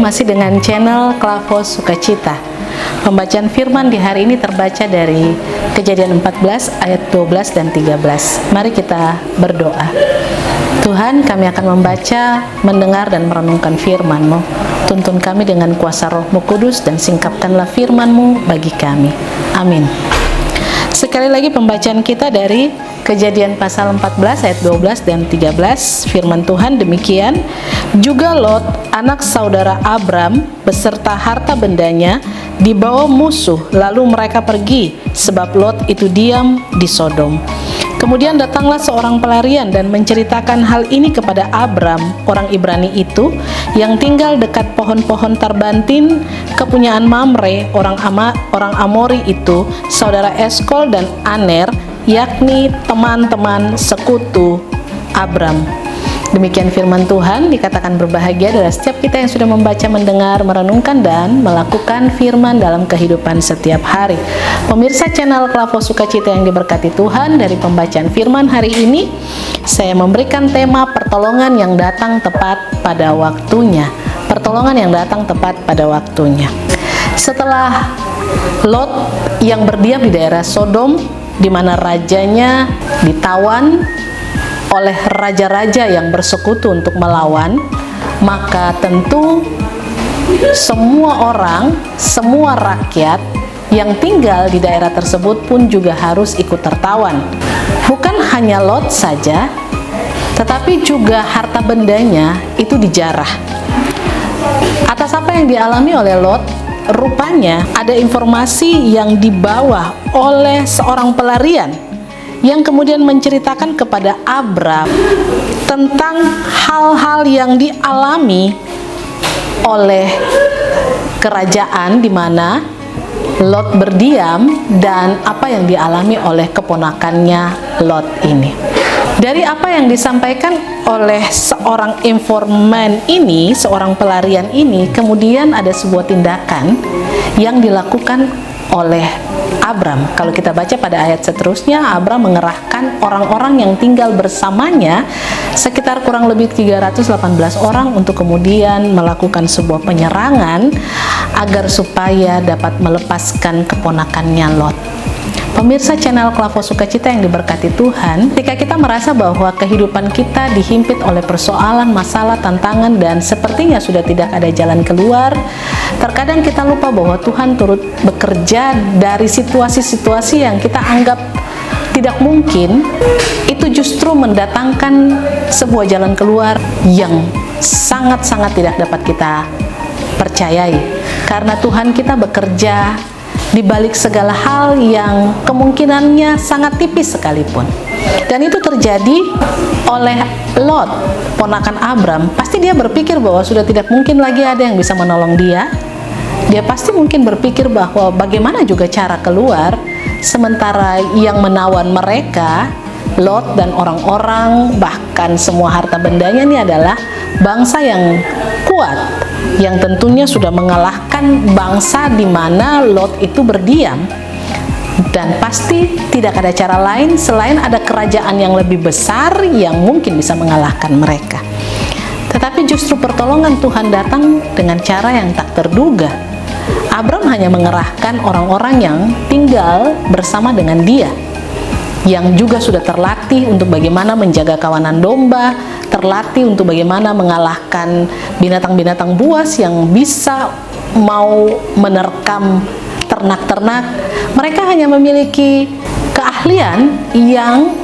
masih dengan channel Klavos Sukacita. Pembacaan firman di hari ini terbaca dari Kejadian 14 ayat 12 dan 13. Mari kita berdoa. Tuhan, kami akan membaca, mendengar dan merenungkan firman-Mu. Tuntun kami dengan kuasa Roh-Mu Kudus dan singkapkanlah firman-Mu bagi kami. Amin. Sekali lagi pembacaan kita dari Kejadian pasal 14 ayat 12 dan 13. Firman Tuhan demikian, juga Lot, anak saudara Abram, beserta harta bendanya dibawa musuh, lalu mereka pergi, sebab Lot itu diam di Sodom. Kemudian datanglah seorang pelarian dan menceritakan hal ini kepada Abram, orang Ibrani itu, yang tinggal dekat pohon-pohon tarbantin, kepunyaan Mamre, orang Amori itu, saudara Eskol dan Aner, yakni teman-teman sekutu Abram. Demikian firman Tuhan. Dikatakan berbahagia adalah setiap kita yang sudah membaca, mendengar, merenungkan dan melakukan firman dalam kehidupan setiap hari. Pemirsa channel Klavos Sukacita yang diberkati Tuhan, dari pembacaan firman hari ini saya memberikan tema pertolongan yang datang tepat pada waktunya. Pertolongan yang datang tepat pada waktunya. Setelah Lot yang berdiam di daerah Sodom, di mana rajanya ditawan oleh raja-raja yang bersekutu untuk melawan, maka tentu semua orang, semua rakyat yang tinggal di daerah tersebut pun juga harus ikut tertawan. Bukan hanya Lot saja, tetapi juga harta bendanya itu dijarah. Atas apa yang dialami oleh Lot, rupanya ada informasi yang dibawa oleh seorang pelarian yang kemudian menceritakan kepada Abram tentang hal-hal yang dialami oleh kerajaan di mana Lot berdiam dan apa yang dialami oleh keponakannya Lot ini. Dari apa yang disampaikan oleh seorang informan ini, seorang pelarian ini, kemudian ada sebuah tindakan yang dilakukan oleh Abram. Kalau kita baca pada ayat seterusnya, Abram mengerahkan orang-orang yang tinggal bersamanya, sekitar kurang lebih 318 orang, untuk kemudian melakukan sebuah penyerangan agar supaya dapat melepaskan keponakannya Lot. Pemirsa channel Klavos Sukacita yang diberkati Tuhan, ketika kita merasa bahwa kehidupan kita dihimpit oleh persoalan, masalah, tantangan, dan sepertinya sudah tidak ada jalan keluar, terkadang kita lupa bahwa Tuhan turut bekerja dari situasi-situasi yang kita anggap tidak mungkin. Itu justru mendatangkan sebuah jalan keluar yang sangat-sangat tidak dapat kita percayai, karena Tuhan kita bekerja di balik segala hal yang kemungkinannya sangat tipis sekalipun. Dan itu terjadi oleh Lot, ponakan Abram. Pasti dia berpikir bahwa sudah tidak mungkin lagi ada yang bisa menolong dia. Dia pasti mungkin berpikir bahwa bagaimana juga cara keluar, sementara yang menawan mereka, Lot dan orang-orang, bahkan semua harta bendanya, ini adalah bangsa yang kuat, yang tentunya sudah mengalahkan bangsa di mana Lot itu berdiam. Dan pasti tidak ada cara lain selain ada kerajaan yang lebih besar yang mungkin bisa mengalahkan mereka. Tetapi justru pertolongan Tuhan datang dengan cara yang tak terduga. Abram hanya mengerahkan orang-orang yang tinggal bersama dengan dia, yang juga sudah terlatih untuk bagaimana menjaga kawanan domba, terlatih untuk bagaimana mengalahkan binatang-binatang buas yang bisa mau menerkam ternak-ternak. Mereka hanya memiliki keahlian yang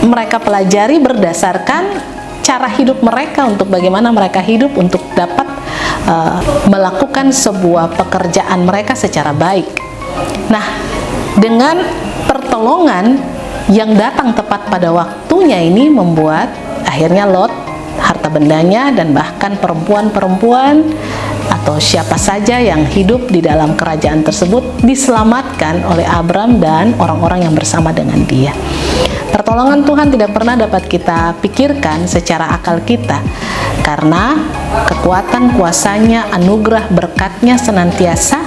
mereka pelajari berdasarkan cara hidup mereka, untuk bagaimana mereka hidup untuk dapat melakukan sebuah pekerjaan mereka secara baik. Nah, dengan pertolongan yang datang tepat pada waktunya ini membuat akhirnya Lot, harta bendanya, dan bahkan perempuan-perempuan atau siapa saja yang hidup di dalam kerajaan tersebut diselamatkan oleh Abram dan orang-orang yang bersama dengan dia. Pertolongan Tuhan tidak pernah dapat kita pikirkan secara akal kita, karena kekuatan kuasanya, anugerah berkatnya senantiasa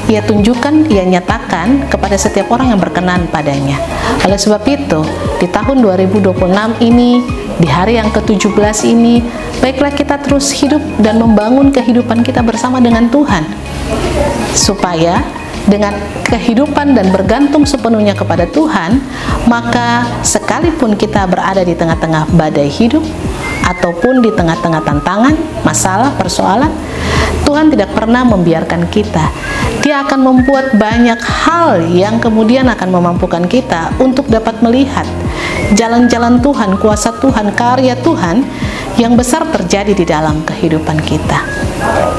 Ia tunjukkan, Ia nyatakan kepada setiap orang yang berkenan padanya. Oleh sebab itu, di tahun 2026 ini Di hari yang ke-17 ini, baiklah kita terus hidup dan membangun kehidupan kita bersama dengan Tuhan, supaya dengan kehidupan dan bergantung sepenuhnya kepada Tuhan, maka sekalipun kita berada di tengah-tengah badai hidup ataupun di tengah-tengah tantangan, masalah, persoalan, Tuhan tidak pernah membiarkan kita. Dia akan membuat banyak hal yang kemudian akan memampukan kita untuk dapat melihat jalan-jalan Tuhan, kuasa Tuhan, karya Tuhan yang besar terjadi di dalam kehidupan kita.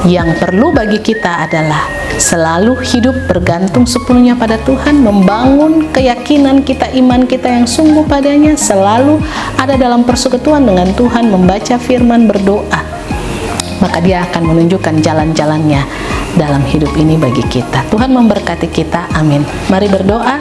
Yang perlu bagi kita adalah selalu hidup bergantung sepenuhnya pada Tuhan, membangun keyakinan kita, iman kita yang sungguh padanya, selalu ada dalam persekutuan dengan Tuhan, membaca firman, berdoa. Maka Dia akan menunjukkan jalan-jalannya dalam hidup ini bagi kita. Tuhan memberkati kita, amin. Mari berdoa.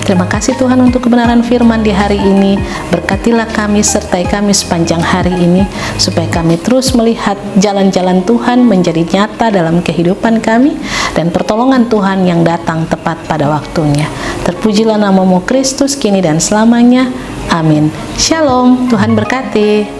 Terima kasih Tuhan untuk kebenaran firman di hari ini. Berkatilah kami, sertai kami sepanjang hari ini, supaya kami terus melihat jalan-jalan Tuhan menjadi nyata dalam kehidupan kami, dan pertolongan Tuhan yang datang tepat pada waktunya. Terpujilah namamu Kristus, kini dan selamanya, amin. Shalom, Tuhan berkati.